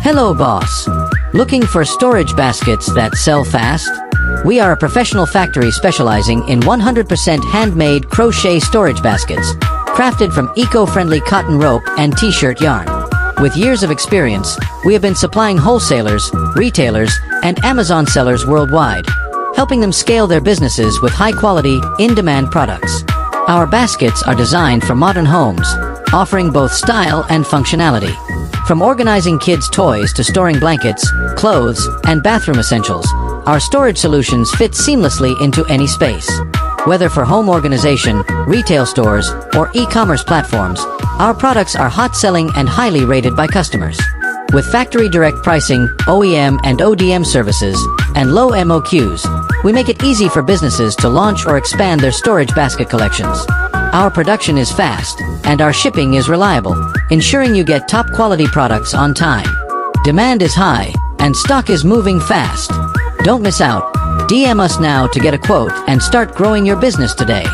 Hello, boss. Looking for storage baskets that sell fast? We are a professional factory specializing in 100% handmade crochet storage baskets, crafted from eco-friendly cotton rope and t-shirt yarn. With years of experience, we have been supplying wholesalers, retailers, and Amazon sellers worldwide, helping them scale their businesses with high-quality, in-demand products. Our baskets are designed for modern homes, offering both style and functionality. From organizing kids' toys to storing blankets, clothes, and bathroom essentials, our storage solutions fit seamlessly into any space. Whether for home organization, retail stores, or e-commerce platforms, our products are hot-selling and highly rated by customers. With factory direct pricing, OEM and ODM services, and low MOQs, we make it easy for businesses to launch or expand their storage basket collections. Our production is fast, and our shipping is reliable, ensuring you get top-quality products on time. Demand is high, and stock is moving fast. Don't miss out. DM us now to get a quote and start growing your business today.